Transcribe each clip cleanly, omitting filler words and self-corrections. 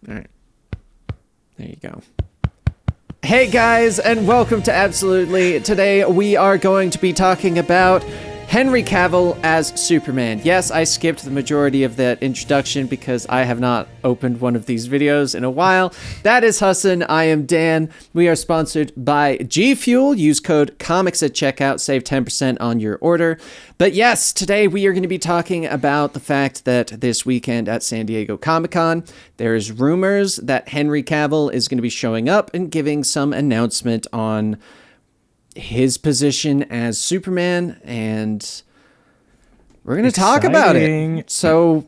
All right. There you go. Hey guys, and welcome to Absolutely. Today we are going to be talking about Henry Cavill as Superman. Yes, I skipped the majority of that introduction because I have not opened one of these videos in a while. That is Hassan. I am Dan. We are sponsored by G Fuel. Use code COMICS at checkout. Save 10% on your order. But yes, today we are going to be talking about the fact that this weekend at San Diego Comic-Con, there's rumors that Henry Cavill is going to be showing up and giving some announcement on his position as Superman, and we're going to talk about it. So,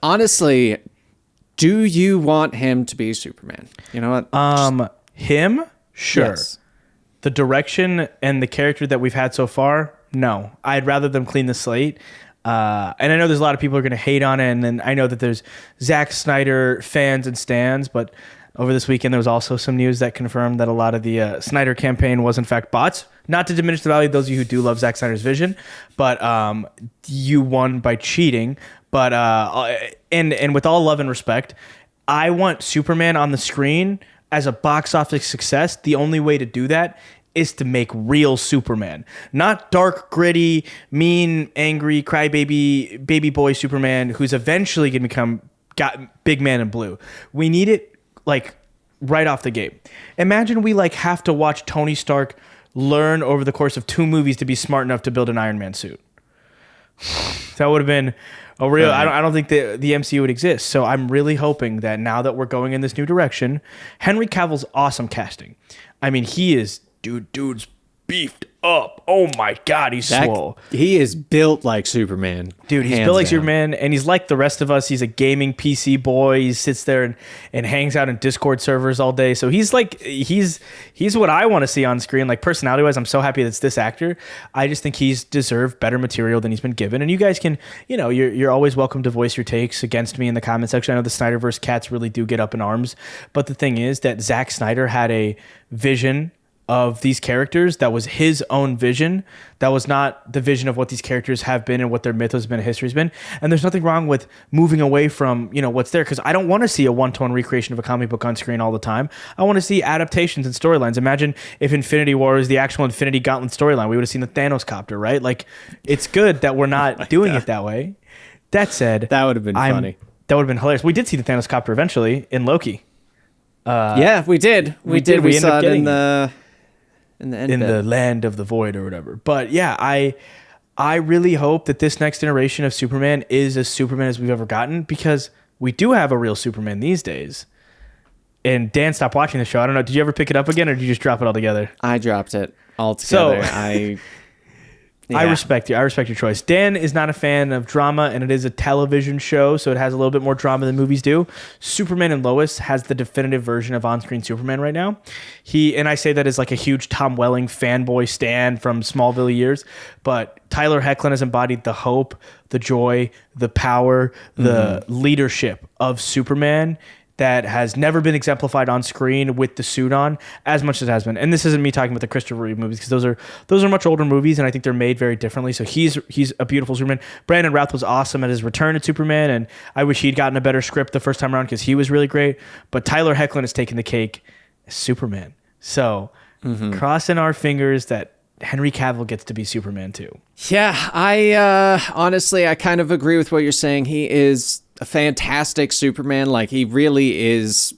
honestly, do you want him to be Superman? You know what? Him? Sure. Yes. The direction and the character that we've had so far? No. I'd rather them clean the slate. And I know there's a lot of people who are going to hate on it, and then I know that there's Zack Snyder fans and stans, but over this weekend, there was also some news that confirmed that a lot of the Snyder campaign was in fact bots. Not to diminish the value of those of you who do love Zack Snyder's vision, but you won by cheating. But and with all love and respect, I want Superman on the screen as a box office success. The only way to do that is to make real Superman, not dark, gritty, mean, angry, crybaby, baby boy Superman who's eventually going to become big man in blue. We need it like right off the gate. Imagine we like have to watch Tony Stark learn over the course of 2 movies to be smart enough to build an Iron Man suit. That would have been a real. Right. I don't think the MCU would exist. So I'm really hoping that now that we're going in this new direction, Henry Cavill's awesome casting. I mean, he is dude's beefed up. Oh my God, he's swole. He is built like Superman. Dude, he's built like Superman, and he's like the rest of us. He's a gaming PC boy. He sits there and hangs out in Discord servers all day. So he's like, he's what I want to see on screen. Like personality-wise, I'm so happy that it's this actor. I just think he's deserved better material than he's been given. And you guys can, you're always welcome to voice your takes against me in the comment section. I know the Snyderverse cats really do get up in arms. But the thing is that Zack Snyder had a vision of these characters that was his own vision, that was not the vision of what these characters have been and what their mythos has been and history has been. And there's nothing wrong with moving away from what's there, because I don't want to see a one-tone recreation of a comic book on screen all the time. I want to see adaptations and storylines. Imagine if Infinity War was the actual Infinity Gauntlet storyline. We would have seen the Thanos copter, right? Like, it's good that we're not doing it that way. That said, that would have been funny. That would have been hilarious. We did see the Thanos copter eventually in Loki. Yeah, we did. We did. We saw it in the land of the void or whatever. But yeah, I really hope that this next iteration of Superman is as Superman as we've ever gotten, because we do have a real Superman these days. And Dan stopped watching the show. I don't know. Did you ever pick it up again, or did you just drop it altogether? I dropped it altogether. So I respect you. I respect your choice. Dan is not a fan of drama, and it is a television show, so it has a little bit more drama than movies do. Superman and Lois has the definitive version of on-screen Superman right now. And I say that as like a huge Tom Welling fanboy stan from Smallville years, but Tyler Hoechlin has embodied the hope, the joy, the power, the leadership of Superman that has never been exemplified on screen with the suit on as much as it has been. And this isn't me talking about the Christopher Reeve movies, because those are much older movies, and I think they're made very differently. So he's a beautiful Superman. Brandon Routh was awesome at his return at Superman, and I wish he'd gotten a better script the first time around, because he was really great. But Tyler Hoechlin has taken the cake as Superman. So crossing our fingers that Henry Cavill gets to be Superman too. Yeah, I honestly, I kind of agree with what you're saying. He is a fantastic Superman. Like, he really is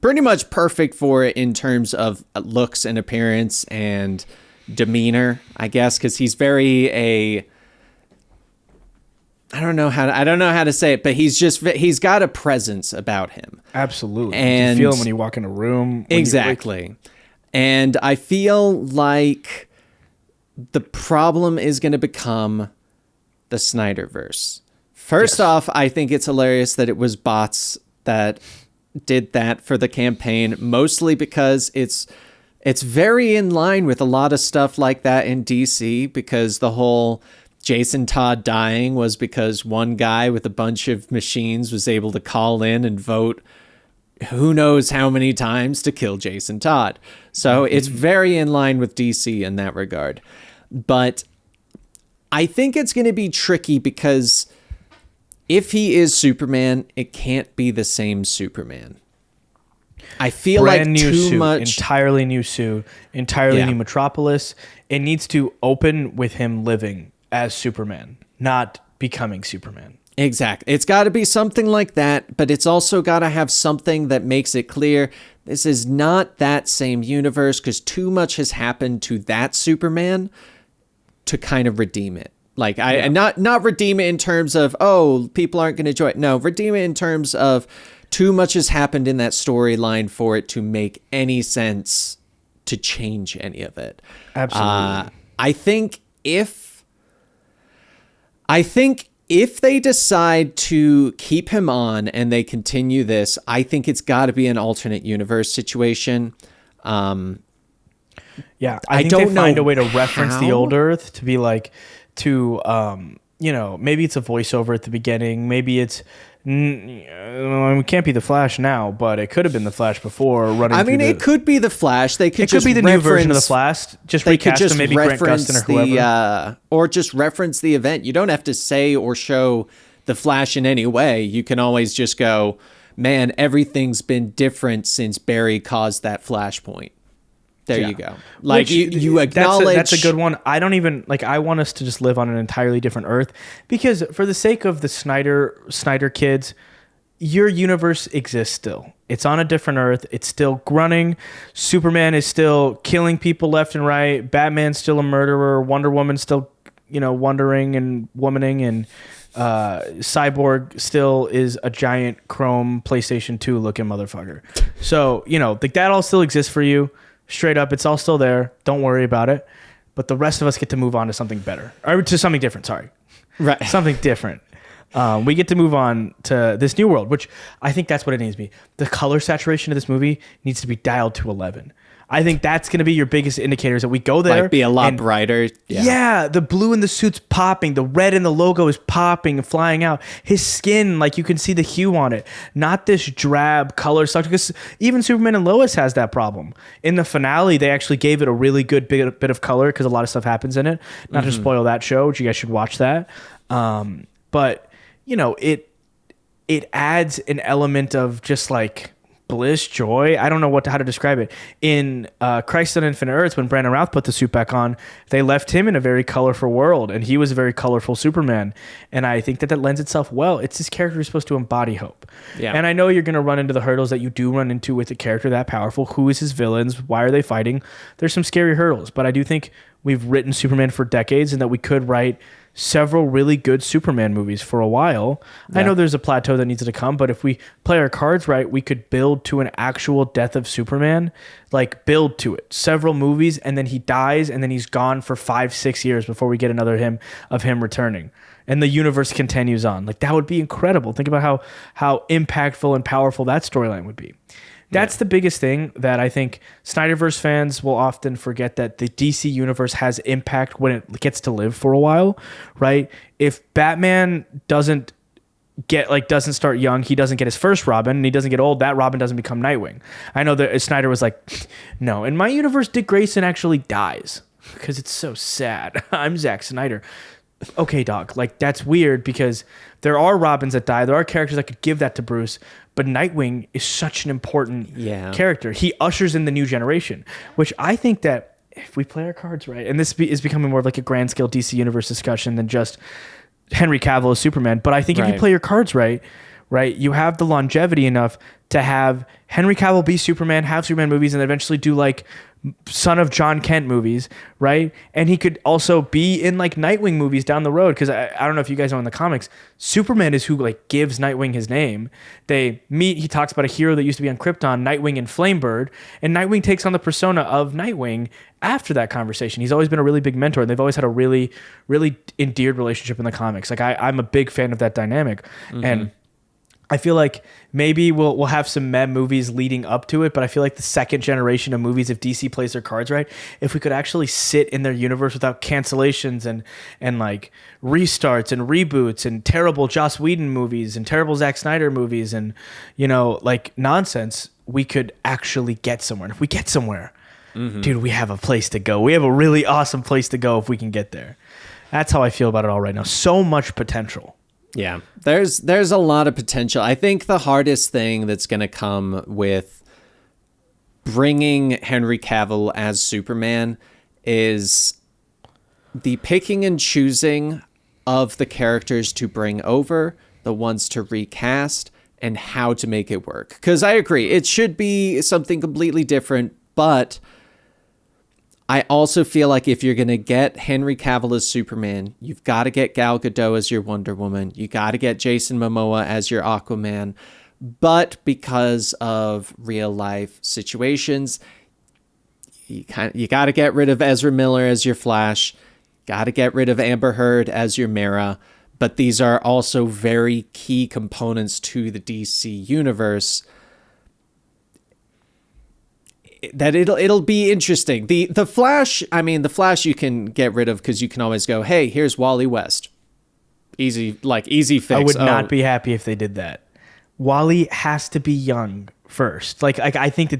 pretty much perfect for it in terms of looks and appearance and demeanor, I guess, because he's very I don't know how to say it, but he's got a presence about him. Absolutely. And you feel him when you walk in a room. Exactly. And I feel like the problem is going to become the Snyderverse. First off, I think it's hilarious that it was bots that did that for the campaign, mostly because it's very in line with a lot of stuff like that in DC, because the whole Jason Todd dying was because one guy with a bunch of machines was able to call in and vote who knows how many times to kill Jason Todd. So it's very in line with DC in that regard. But I think it's going to be tricky because if he is Superman, it can't be the same Superman. I feel Brand like new too suit, much. entirely new suit, entirely new Metropolis. It needs to open with him living as Superman, not becoming Superman. Exactly. It's got to be something like that, but it's also got to have something that makes it clear this is not that same universe, because too much has happened to that Superman to kind of redeem it. Like, and not redeem it in terms of, oh, people aren't going to enjoy it. No, redeem it in terms of too much has happened in that storyline for it to make any sense to change any of it. Absolutely. I think if they decide to keep him on and they continue this, I think it's got to be an alternate universe situation. Yeah, I think they find a way to reference the old Earth to be like, maybe it's a voiceover at the beginning. Maybe it's, it can't be the Flash now, but it could have been the Flash before. It could be the Flash. It could be the new version of the Flash. Just recast him, maybe Grant Gustin or whoever. Or just reference the event. You don't have to say or show the Flash in any way. You can always just go, man, everything's been different since Barry caused that flashpoint. There you go. Like, you acknowledge... That's a good one. I don't even... Like, I want us to just live on an entirely different Earth. Because for the sake of the Snyder kids, your universe exists still. It's on a different Earth. It's still grunting. Superman is still killing people left and right. Batman's still a murderer. Wonder Woman's still, wondering and womaning. And Cyborg still is a giant chrome PlayStation 2 looking motherfucker. So, that all still exists for you. Straight up, it's all still there. Don't worry about it. But the rest of us get to move on to something better. Or to something different, sorry. Right. Something different. We get to move on to this new world, which I think that's what it needs to be. The color saturation of this movie needs to be dialed to 11. I think that's going to be your biggest indicators that we go there. Might be a lot brighter. Yeah, the blue in the suit's popping. The red in the logo is popping and flying out. His skin, like, you can see the hue on it. Not this drab color stuff. Because even Superman and Lois has that problem. In the finale, they actually gave it a really good bit of color because a lot of stuff happens in it. Not to spoil that show, which you guys should watch that. But, it adds an element of just like bliss, joy. I don't know how to describe it. In Crisis on Infinite Earths, when Brandon Routh put the suit back on, they left him in a very colorful world, and he was a very colorful Superman. And I think that lends itself well. It's this character who's supposed to embody hope. Yeah. And I know you're going to run into the hurdles that you do run into with a character that powerful. Who is his villains? Why are they fighting? There's some scary hurdles, but I do think we've written Superman for decades, and that we could write several really good Superman movies for a while. Yeah. I know there's a plateau that needs to come, but if we play our cards right, we could build to an actual death of Superman, like build to it. Several movies, and then he dies, and then he's gone for 5-6 years before we get another him returning. And the universe continues on. Like, that would be incredible. Think about how impactful and powerful that storyline would be. That's the biggest thing that I think Snyderverse fans will often forget, that the DC universe has impact when it gets to live for a while, right? If Batman doesn't start young, he doesn't get his first Robin, and he doesn't get old, that Robin doesn't become Nightwing. I know that Snyder was like, no, in my universe, Dick Grayson actually dies because it's so sad. I'm Zack Snyder. Okay, dog. Like, that's weird because there are Robins that die. There are characters that could give that to Bruce, but Nightwing is such an important character. He ushers in the new generation, which I think that if we play our cards right, and this is becoming more of like a grand scale DC Universe discussion than just Henry Cavill as Superman, but I think if you play your cards right, you have the longevity enough to have Henry Cavill be Superman, have Superman movies, and eventually do like Son of John Kent movies, right? And he could also be in like Nightwing movies down the road, because I don't know if you guys know in the comics, Superman is who like gives Nightwing his name. They meet, he talks about a hero that used to be on Krypton, Nightwing and Flamebird, and Nightwing takes on the persona of Nightwing after that conversation. He's always been a really big mentor, and they've always had a really, really endeared relationship in the comics. Like I'm a big fan of that dynamic. And I feel like maybe we'll have some meh movies leading up to it, but I feel like the second generation of movies, if DC plays their cards right, if we could actually sit in their universe without cancellations and like restarts and reboots and terrible Joss Whedon movies and terrible Zack Snyder movies and, like nonsense, we could actually get somewhere. And if we get somewhere, dude, we have a place to go. We have a really awesome place to go if we can get there. That's how I feel about it all right now. So much potential. Yeah, there's a lot of potential. I think the hardest thing that's going to come with bringing Henry Cavill as Superman is the picking and choosing of the characters to bring over, the ones to recast, and how to make it work. Because I agree, it should be something completely different, but I also feel like if you're going to get Henry Cavill as Superman, you've got to get Gal Gadot as your Wonder Woman. You got to get Jason Momoa as your Aquaman. But because of real life situations, you got to get rid of Ezra Miller as your Flash. Got to get rid of Amber Heard as your Mera. But these are also very key components to the DC universe. That it'll be interesting. The Flash, the Flash you can get rid of because you can always go, hey, here's Wally West. Easy fix. I would not be happy if they did that. Wally has to be young first. Like I think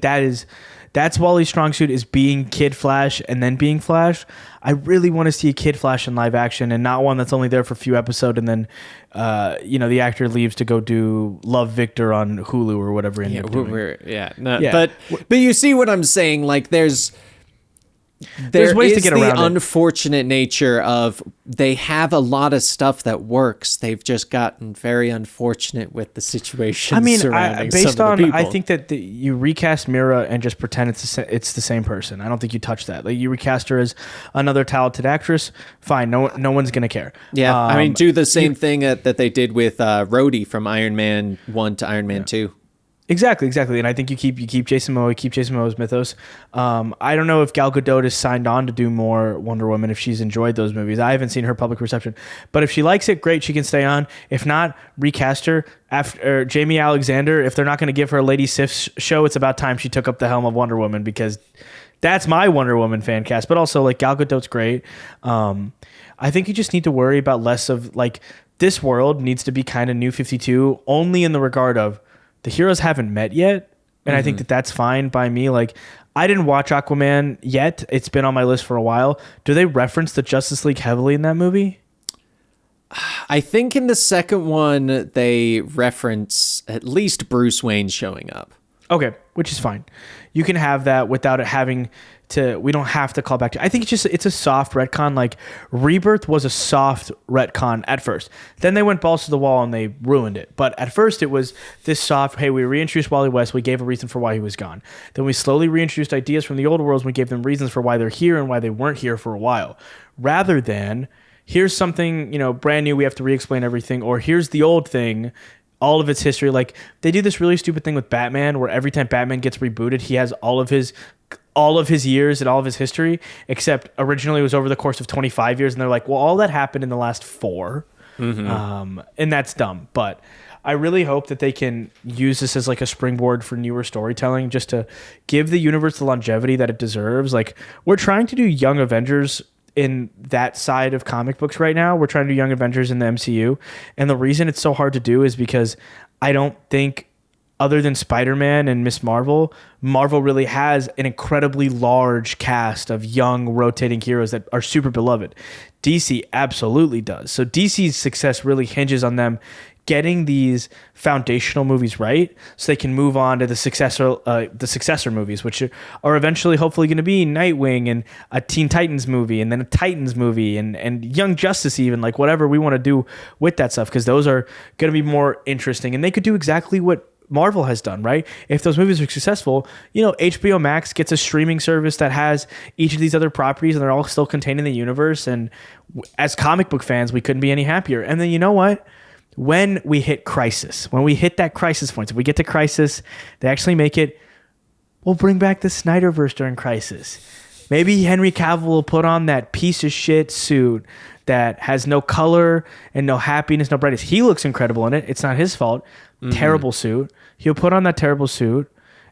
that's Wally's strong suit, is being Kid Flash and then being Flash. I really want to see a Kid Flash in live action and not one that's only there for a few episodes and then the actor leaves to go do Love Victor on Hulu or whatever. But you see what I'm saying? Like there's ways to get around the unfortunate nature of they have a lot of stuff that works. They've just gotten very unfortunate with the situation. Surrounding some of the people. I think that you recast Mira and just pretend it's the same person. I don't think you touch that. Like you recast her as another talented actress, fine. No one's gonna care. Yeah, do the same thing that they did with Rhodey from Iron Man 1 to Iron Man 2. Exactly. And I think you keep Jason Momoa's mythos. I don't know if Gal Gadot is signed on to do more Wonder Woman, if she's enjoyed those movies. I haven't seen her public reception. But if she likes it, great, she can stay on. If not, recast her. After Jamie Alexander, if they're not going to give her a Lady Sif show, it's about time she took up the helm of Wonder Woman, because that's my Wonder Woman fan cast. But also, like, Gal Gadot's great. I think you just need to worry about less of, like, this world needs to be kind of New 52, only in the regard of the heroes haven't met yet, and I think that's fine by me. Like, I didn't watch Aquaman yet. It's been on my list for a while. Do they reference the Justice League heavily in that movie? I think in the second one, they reference at least Bruce Wayne showing up. Okay, which is fine. You can have that without it having to, we don't have to call back to, I think it's a soft retcon. Like Rebirth was a soft retcon at first. Then they went balls to the wall and they ruined it. But at first it was this soft, hey, we reintroduced Wally West. We gave a reason for why he was gone. Then we slowly reintroduced ideas from the older worlds. And we gave them reasons for why they're here and why they weren't here for a while. Rather than, here's something, brand new, we have to re-explain everything. Or here's the old thing, all of its history. Like, they do this really stupid thing with Batman where every time Batman gets rebooted, he has all of his years and all of his history, except originally it was over the course of 25 years. And they're like, well, all that happened in the last 4. And that's dumb. But I really hope that they can use this as like a springboard for newer storytelling, just to give the universe the longevity that it deserves. Like, we're trying to do Young Avengers in that side of comic books right now. We're trying to do Young Avengers in the MCU. And the reason it's so hard to do is because I don't think, other than Spider-Man and Miss Marvel, Marvel really has an incredibly large cast of young rotating heroes that are super beloved. DC absolutely does. So DC's success really hinges on them getting these foundational movies right, so they can move on to the successor movies, which are eventually hopefully going to be Nightwing and a Teen Titans movie, and then a Titans movie, and Young Justice, even, like whatever we want to do with that stuff, because those are going to be more interesting, and they could do exactly what Marvel has done, right? If those movies are successful, HBO Max gets a streaming service that has each of these other properties, and they're all still contained in the universe. And as comic book fans, we couldn't be any happier. And then, you know what? When we hit Crisis, when we hit that crisis point, if we get to Crisis, they actually make it, we'll bring back the Snyderverse during Crisis. Maybe Henry Cavill will put on that piece of shit suit that has no color and no happiness, no brightness. He looks incredible in it. It's not his fault. Terrible suit. He'll put on that terrible suit.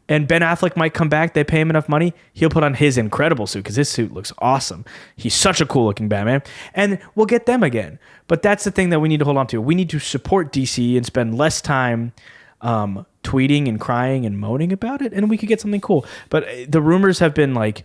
And Ben Affleck might come back. They pay him enough money. He'll put on his incredible suit because his suit looks awesome. He's such a cool looking Batman. And we'll get them again. But that's the thing that we need to hold on to. We need to support DC and spend less time tweeting and crying and moaning about it, and we could get something cool. But the rumors have been like,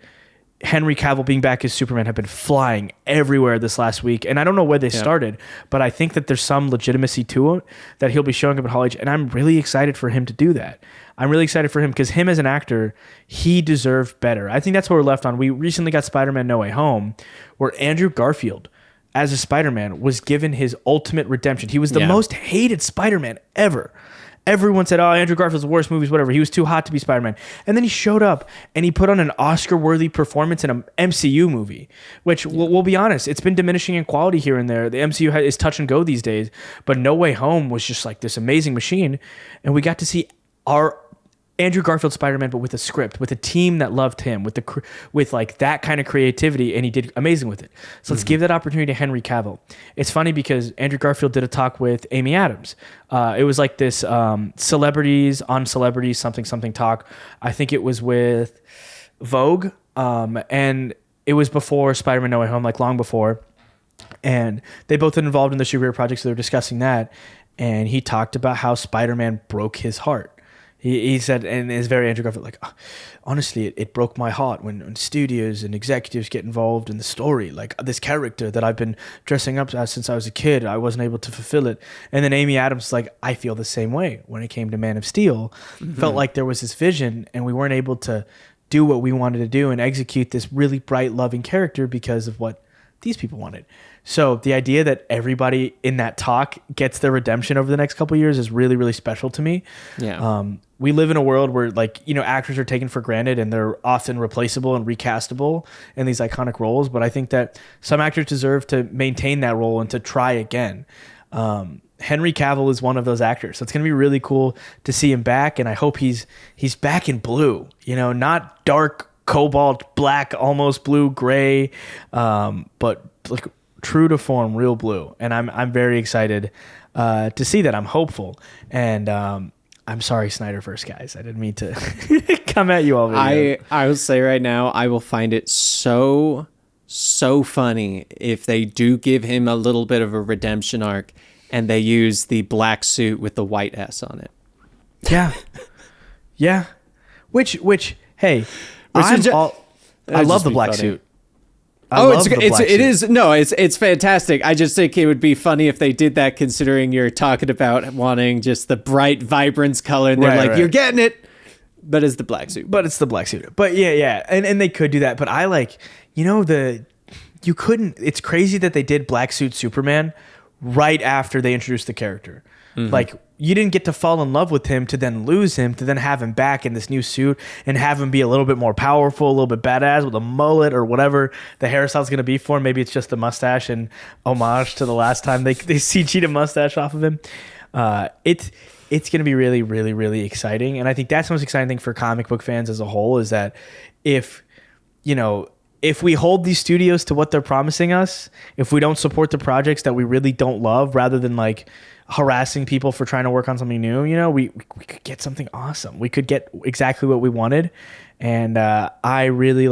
Henry Cavill being back as Superman have been flying everywhere this last week. And I don't know where they started, but I think that there's some legitimacy to it that he'll be showing up at Hall H. And I'm really excited for him to do that. I'm really excited for him because him as an actor, he deserved better. I think that's where we're left on. We recently got Spider-Man No Way Home, where Andrew Garfield as a Spider-Man was given his ultimate redemption. He was the most hated Spider-Man ever. Everyone said, oh, Andrew Garfield's the worst movies, whatever. He was too hot to be Spider-Man. And then he showed up and he put on an Oscar-worthy performance in an MCU movie, which, we'll be honest, it's been diminishing in quality here and there. The MCU is touch and go these days, but No Way Home was just like this amazing machine. And we got to see our Andrew Garfield Spider-Man, but with a script, with a team that loved him, with like that kind of creativity, and he did amazing with it. So let's give that opportunity to Henry Cavill. It's funny because Andrew Garfield did a talk with Amy Adams. It was like this celebrities on celebrities something talk. I think it was with Vogue, and it was before Spider-Man No Way Home, like long before. And they both been involved in the superhero project, so they were discussing that. And he talked about how Spider-Man broke his heart. He said, and it's very Andrew Garfield, like, honestly, it broke my heart when studios and executives get involved in the story. Like this character that I've been dressing up as since I was a kid, I wasn't able to fulfill it. And then Amy Adams, like, I feel the same way when it came to Man of Steel. Felt like there was this vision and we weren't able to do what we wanted to do and execute this really bright, loving character because of what these people wanted. So the idea that everybody in that talk gets their redemption over the next couple of years is really, really special to me. Yeah. We live in a world where, like, you know, actors are taken for granted and they're often replaceable and recastable in these iconic roles. But I think that some actors deserve to maintain that role and to try again. Henry Cavill is one of those actors. So it's going to be really cool to see him back. And I hope he's back in blue, you know, not dark cobalt black, almost blue gray, but like true to form, real blue. And I'm very excited to see that. I'm hopeful. And I'm sorry, Snyderverse guys. I didn't mean to come at you all. I will say right now, I will find it so funny if they do give him a little bit of a redemption arc and they use the black suit with the white S on it. Yeah. Yeah. Which hey, I love the black suit. It's fantastic. I just think it would be funny if they did that, considering you're talking about wanting just the bright vibrance color, and they're right. You're getting it, but it's the black suit. But yeah, and they could do that. But I like, you know, you couldn't. It's crazy that they did black suit Superman right after they introduced the character. Mm-hmm. Like, you didn't get to fall in love with him to then lose him, to then have him back in this new suit and have him be a little bit more powerful, a little bit badass with a mullet or whatever the hairstyle's going to be for him. Maybe it's just the mustache and homage to the last time they CG'd a mustache off of him. It's going to be really, really, really exciting. And I think that's the most exciting thing for comic book fans as a whole is that if we hold these studios to what they're promising us, if we don't support the projects that we really don't love, rather than like harassing people for trying to work on something new, you know, we could get something awesome. We could get exactly what we wanted. And I really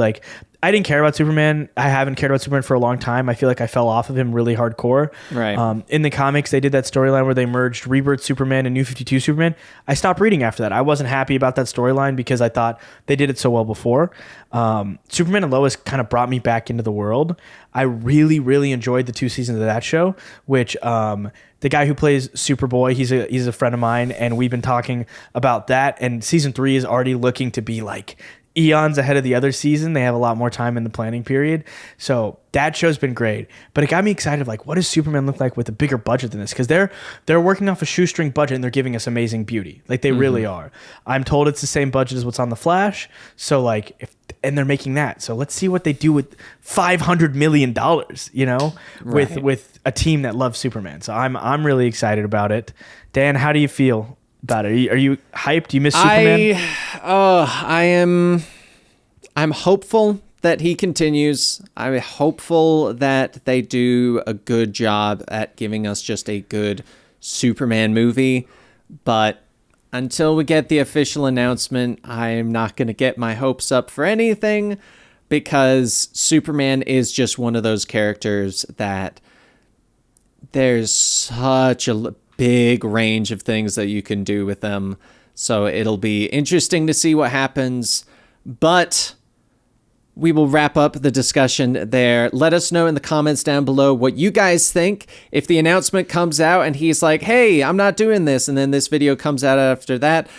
I didn't care about Superman. I haven't cared about Superman for a long time. I feel like I fell off of him really hardcore. Right. In the comics, they did that storyline where they merged Rebirth Superman and New 52 Superman. I stopped reading after that. I wasn't happy about that storyline because I thought they did it so well before. Superman and Lois kind of brought me back into the world. I really, really enjoyed the 2 seasons of that show, which the guy who plays Superboy, he's a friend of mine, and we've been talking about that. And season 3 is already looking to be like eons ahead of the other season. They have a lot more time in the planning period. So that show's been great. But it got me excited of like, what does Superman look like with a bigger budget than this? Because they're working off a shoestring budget and they're giving us amazing beauty. Like they really are. I'm told it's the same budget as what's on The Flash. So like, and they're making that. So let's see what they do with $500 million, you know, right. with a team that loves Superman. So I'm really excited about it. Dan, how do you feel about it? Are you hyped? Do you miss Superman? I'm hopeful that he continues. I'm hopeful that they do a good job at giving us just a good Superman movie. But until we get the official announcement, I'm not going to get my hopes up for anything, because Superman is just one of those characters that there's such a big range of things that you can do with them. So it'll be interesting to see what happens. But we will wrap up the discussion there. Let us know in the comments down below what you guys think. If the announcement comes out and he's like, hey, I'm not doing this, and then this video comes out after that,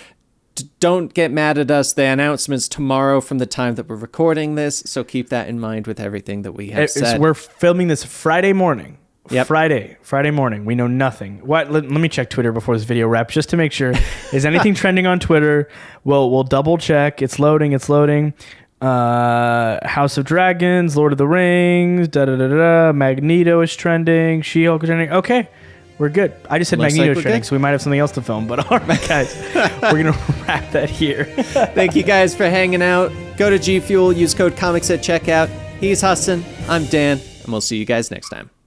don't get mad at us. The announcement's tomorrow from the time that we're recording this, so keep that in mind with everything that we have said. We're filming this Friday morning. Yep. Friday morning. We know nothing. Let me check Twitter before this video wraps just to make sure. Is anything trending on Twitter? We'll double check. It's loading. House of Dragons, Lord of the Rings, Magneto is trending, She-Hulk is trending. Okay, we're good. I just said Looks Magneto like we're trending, good. so we might have something else to film. But all right, guys, we're going to wrap that here. Thank you guys for hanging out. Go to G Fuel, use code COMICS at checkout. He's Huston, I'm Dan, and we'll see you guys next time.